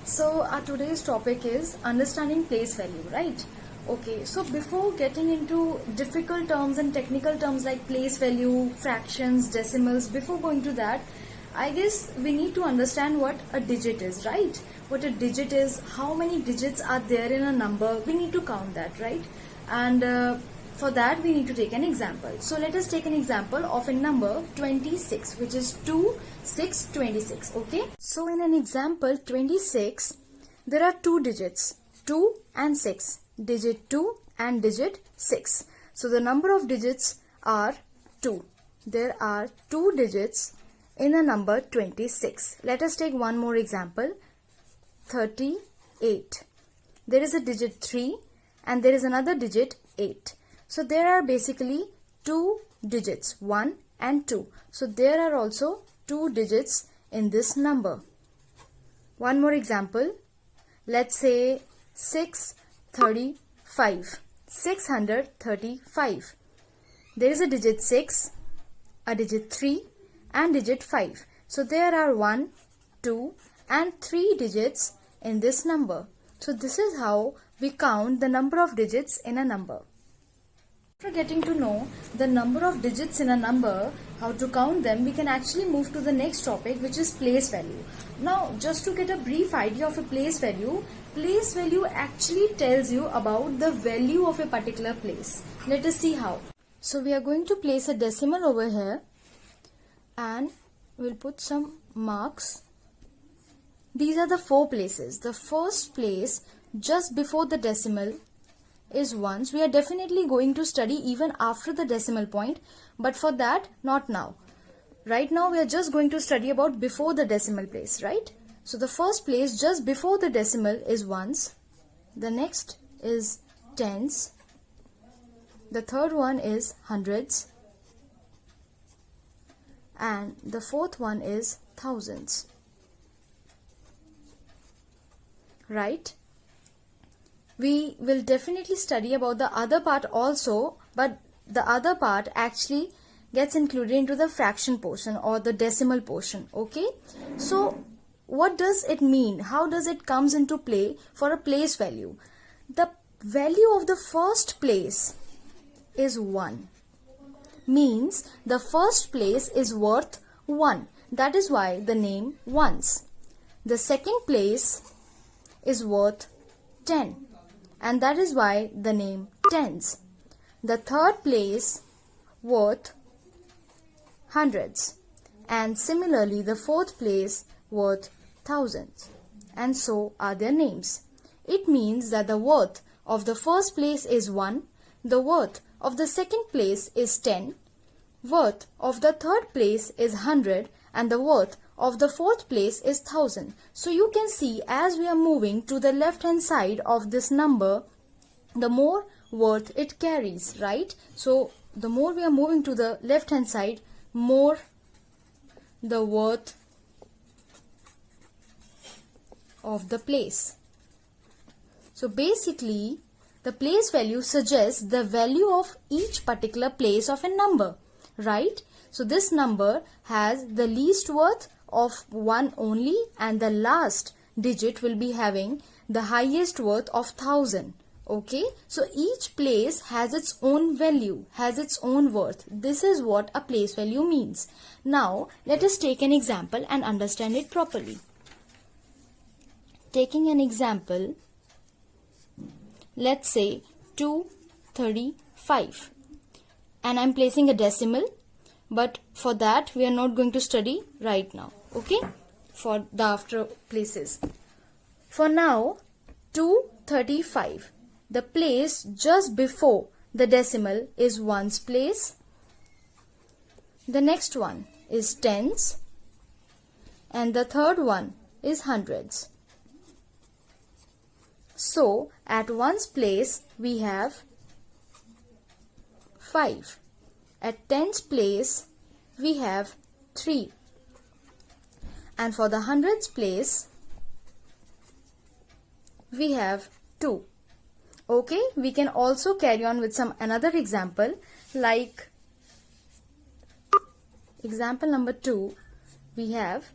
So our today's topic is understanding place value, right? Okay, so before getting into difficult terms and technical terms like place value, fractions, decimals, before going to that, I guess we need to understand what a digit is, right? What a digit is, how many digits are there in a number, we need to count that, right? And for that we need to take an example. So let us take an example of a number 26, which is 2, 6, 26, okay? So in an example 26, there are two digits, 2 and 6, digit 2 and digit 6. So the number of digits are 2. There are two digits in a number 26. Let us take one more example, 38. There is a digit 3 and there is another digit 8. So there are basically two digits, 1 and 2. So there are also two digits in this number. One more example, let's say 635. 635. There is a digit 6, a digit 3 and digit 5. So there are 1, 2 and 3 digits in this number. So this is how we count the number of digits in a number. After getting to know the number of digits in a number, how to count them, we can actually move to the next topic, which is place value. Now, just to get a brief idea of a place value actually tells you about the value of a particular place. Let us see how. So we are going to place a decimal over here and we'll put some marks. These are the four places. The first place just before the decimal is ones. We are definitely going to study even after the decimal point, but for that not now. Right now we are just going to study about before the decimal place, right? So the first place just before the decimal is ones. The next is tens. The third one is hundreds. And the fourth one is thousands. Right? We will definitely study about the other part also, but the other part actually gets included into the fraction portion or the decimal portion, okay? So what does it mean? How does it comes into play for a place value? The value of the first place is 1. Means the first place is worth 1. That is why the name ones. The second place is worth 10. And that is why the name tens. The third place worth hundreds. And similarly the fourth place worth thousands. And so are their names. It means that the worth of the first place is 1. The worth of the second place is 10. Worth of the third place is 100. And the worth of the fourth place is 1000. So you can see as we are moving to the left hand side of this number, the more worth it carries, right? So the more we are moving to the left hand side, more the worth of the place. So basically the place value suggests the value of each particular place of a number, right? So this number has the least worth of 1 only, and the last digit will be having the highest worth of 1000. Okay, so each place has its own value, has its own worth. This is what a place value means. Now let us take an example and understand it properly. Taking an example, let's say 235, and I'm placing a decimal, but for that we are not going to study right now, okay, for the after places. For now, 235, the place just before the decimal is ones place. The next one is tens, and the third one is hundreds. So at ones place we have 5. At tens place we have 3. And for the hundreds place we have 2. Okay, we can also carry on with some another example, like example number 2. We have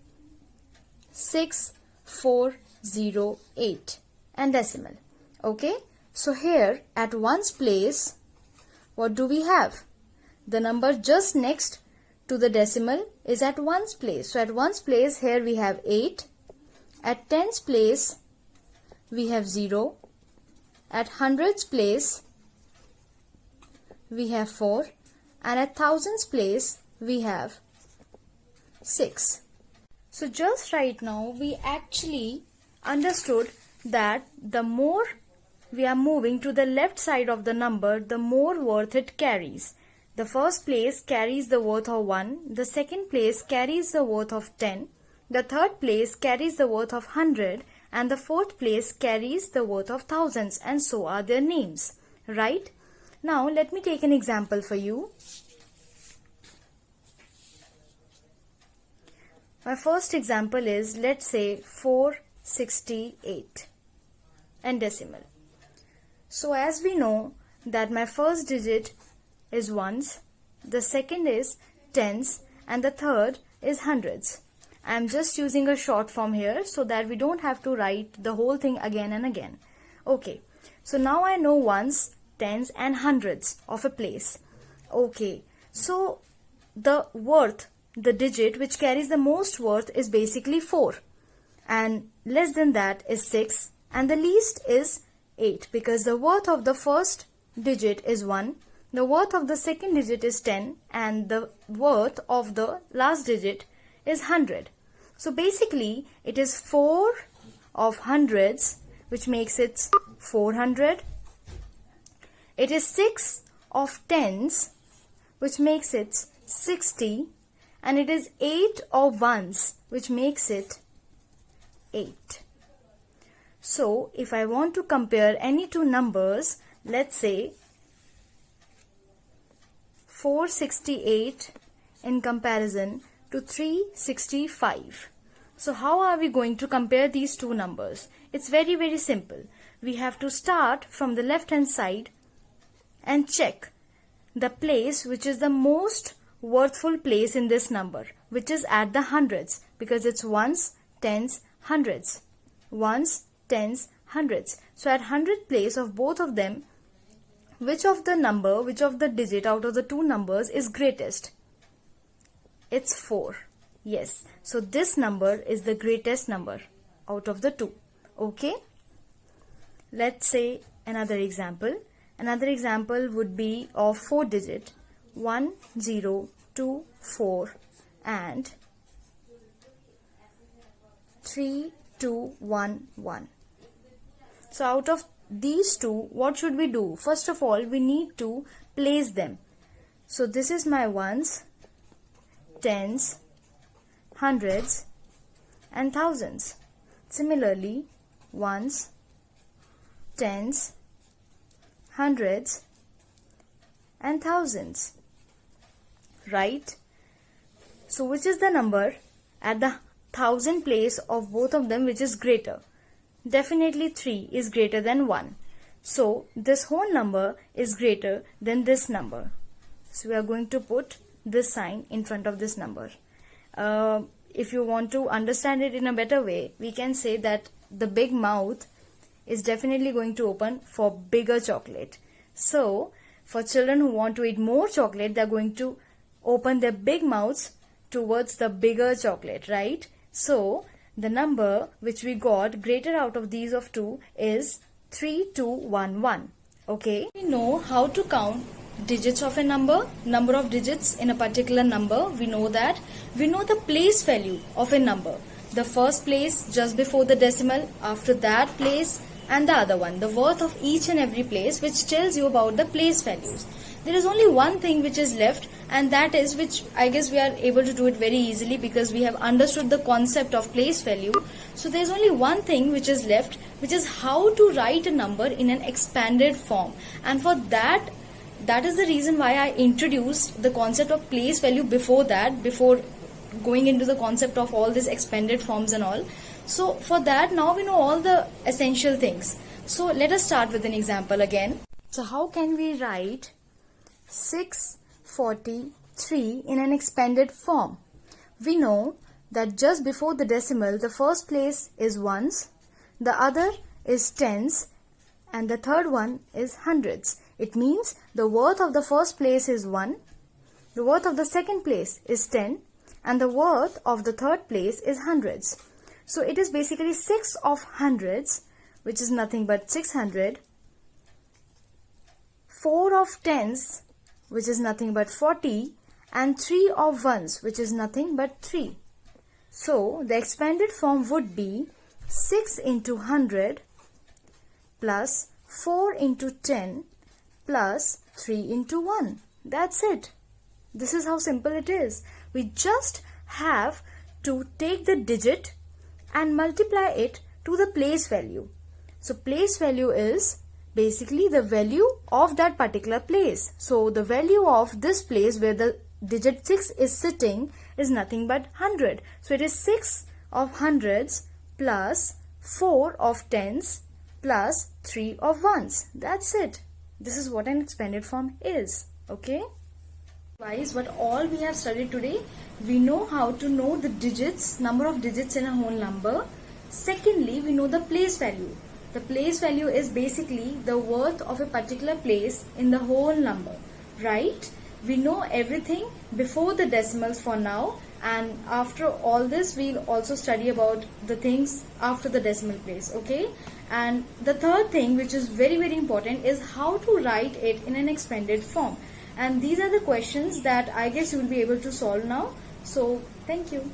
6, 4, 0.08 and decimal. Okay, so here at ones place, what do we have? The number just next to the decimal is at ones place. So at ones place here we have 8. At tens place we have 0. At hundreds place we have 4. And at thousands place we have 6. So just right now we actually understood that the more we are moving to the left side of the number, the more worth it carries. The first place carries the worth of 1, the second place carries the worth of 10, the third place carries the worth of 100, and the fourth place carries the worth of thousands, and so are their names, right? Now let me take an example for you. My first example is, let's say 468 and decimal. So as we know that my first digit is ones, the second is tens, and the third is hundreds. I am just using a short form here so that we don't have to write the whole thing again and again. Okay, so now I know ones, tens and hundreds of a place. Okay, so the worth, the digit which carries the most worth is basically 4, and less than that is 6, and the least is 8, because the worth of the first digit is 1, the worth of the second digit is 10, and the worth of the last digit is 100. So basically it is 4 of hundreds, which makes it 400. It is 6 of tens, which makes it 60, and it is 8 of ones, which makes it 8. So if I want to compare any two numbers, let's say 468 in comparison to 365. So how are we going to compare these two numbers? It's very, very simple. We have to start from the left hand side and check the place which is the most worthful place in this number, which is at the hundreds, because it's ones, tens, hundreds. Ones, tens, hundreds. So at 100 place of both of them, which of the digit out of the two numbers is greatest? It's 4. Yes, so this number is the greatest number out of the two. Okay, let's say another example. Another example would be of 4 digit 1024 and 3211. So out of these two, what should we do? First of all, we need to place them. So this is my ones, tens, hundreds and thousands. Similarly, ones, tens, hundreds and thousands, right? So which is the number at the thousand place of both of them which is greater? Definitely 3 is greater than 1. So this whole number is greater than this number. So we are going to put this sign in front of this number. If you want to understand it in a better way, we can say that the big mouth is definitely going to open for bigger chocolate. So for children who want to eat more chocolate, they are going to open their big mouths towards the bigger chocolate, right? So the number which we got greater out of these of two is 3211. Okay, we know how to count digits of a number of digits in a particular number. We know that. We know the place value of a number. The first place just before the decimal, after that place, and the other one, the worth of each and every place, which tells you about the place values. There is only one thing which is left, and that is, which I guess we are able to do it very easily because we have understood the concept of place value. So there is only one thing which is left, which is how to write a number in an expanded form. And for that is the reason why I introduced the concept of place value before going into the concept of all these expanded forms and all. So for that, now we know all the essential things. So let us start with an example again. So how can we write 643 in an expanded form? We know that just before the decimal, the first place is ones, the other is tens, and the third one is hundreds. It means the worth of the first place is 1, the worth of the second place is 10, and the worth of the third place is hundreds. So it is basically 6 of hundreds, which is nothing but 600, 4 of tens, which is nothing but 40, and 3 of ones, which is nothing but 3. So the expanded form would be 6 into 100 plus 4 into 10 plus 3 into 1. That's it. This is how simple it is. We just have to take the digit and multiply it to the place value. So place value is basically the value of that particular place. So the value of this place where the digit 6 is sitting is nothing but 100. So it is 6 of hundreds plus 4 of tens plus 3 of ones. That's it. This is what an expanded form is. Okay? Guys, what all we have studied today, we know how to know the digits, number of digits in a whole number. Secondly, we know the place value. The place value is basically the worth of a particular place in the whole number, right? We know everything before the decimals for now, and after all this we'll also study about the things after the decimal place, okay? And the third thing, which is very important, is how to write it in an expanded form. And these are the questions that I guess you will be able to solve now. So thank you.